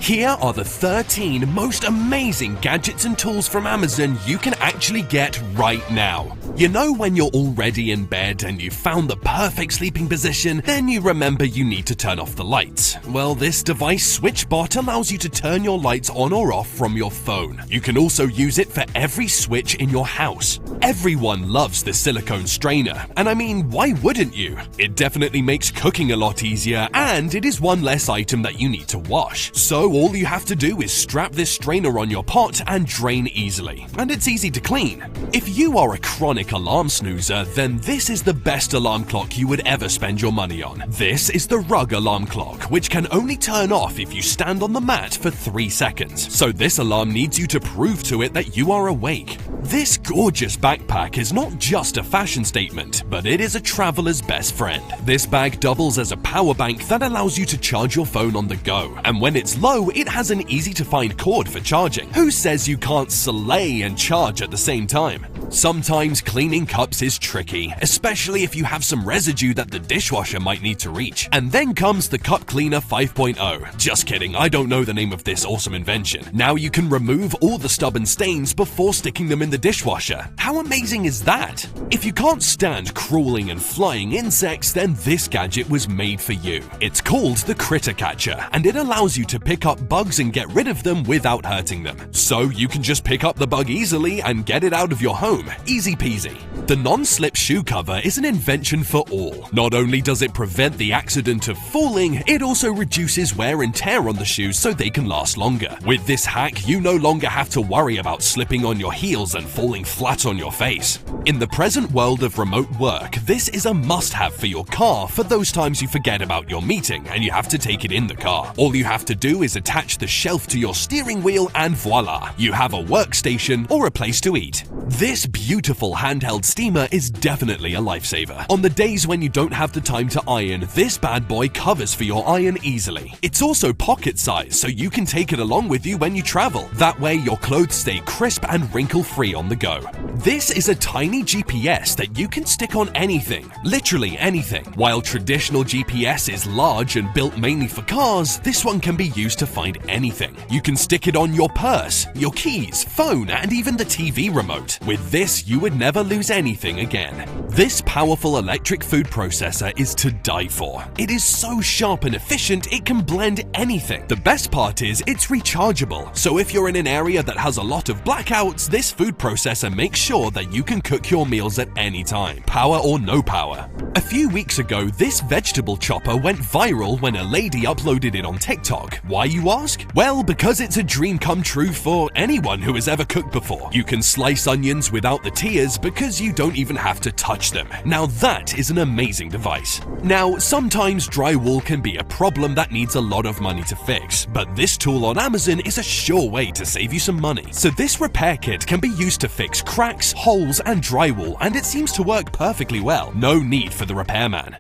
Here are the 13 most amazing gadgets and tools from Amazon you can actually get right now. You know when you're already in bed and you've found the perfect sleeping position, then you remember you need to turn off the lights. Well, this device SwitchBot allows you to turn your lights on or off from your phone. You can also use it for every switch in your house. Everyone loves the silicone strainer, and I mean, why wouldn't you? It definitely makes cooking a lot easier, and it is one less item that you need to wash. So all you have to do is strap this strainer on your pot and drain easily, and it's easy to clean. If you are a chronic alarm snoozer, then this is the best alarm clock you would ever spend your money on. This is the Rug Alarm Clock, which can only turn off if you stand on the mat for 3 seconds. So this alarm needs you to prove to it that you are awake. This gorgeous backpack is not just a fashion statement, but it is a traveler's best friend. This bag doubles as a power bank that allows you to charge your phone on the go, and when it's low, it has an easy-to-find cord for charging. Who says you can't slay and charge at the same time? Sometimes cleaning cups is tricky, especially if you have some residue that the dishwasher might need to reach. And then comes the Cup Cleaner 5.0. Just kidding, I don't know the name of this awesome invention. Now you can remove all the stubborn stains before sticking them in the dishwasher. How amazing is that? If you can't stand crawling and flying insects, then this gadget was made for you. It's called the Critter Catcher, and it allows you to pick up bugs and get rid of them without hurting them. So you can just pick up the bug easily and get it out of your home. Easy peasy. The non-slip shoe cover is an invention for all. Not only does it prevent the accident of falling, it also reduces wear and tear on the shoes so they can last longer. With this hack, you no longer have to worry about slipping on your heels and falling flat on your face. In the present world of remote work, this is a must-have for your car for those times you forget about your meeting and you have to take it in the car. All you have to do is attach the shelf to your steering wheel and voila, you have a workstation or a place to eat. This beautiful handheld steamer is definitely a lifesaver. On the days when you don't have the time to iron, this bad boy covers for your iron easily. It's also pocket size, so you can take it along with you when you travel. That way your clothes stay crisp and wrinkle-free on the go. This is a tiny GPS that you can stick on anything, literally anything. While traditional GPS is large and built mainly for cars, this one can be used to find anything. You can stick it on your purse, your keys, phone, and even the TV remote. With this, you would never lose anything again. This powerful electric food processor is to die for. It is so sharp and efficient, it can blend anything. The best part is it's rechargeable, so if you're in an area that has a lot of blackouts, this food processor makes sure that you can cook your meals at any time, power or no power. A few weeks ago, this vegetable chopper went viral when a lady uploaded it on TikTok. Why, you ask? Well, because it's a dream come true for anyone who has ever cooked before. You can slice onions without the tears because you don't even have to touch them. Now that is an amazing device. Now, sometimes drywall can be a problem that needs a lot of money to fix, but this tool on Amazon is a sure way to save you some money. So this repair kit can be used to fix cracks, holes, and drywall, and it seems to work perfectly well. No need for the repairman.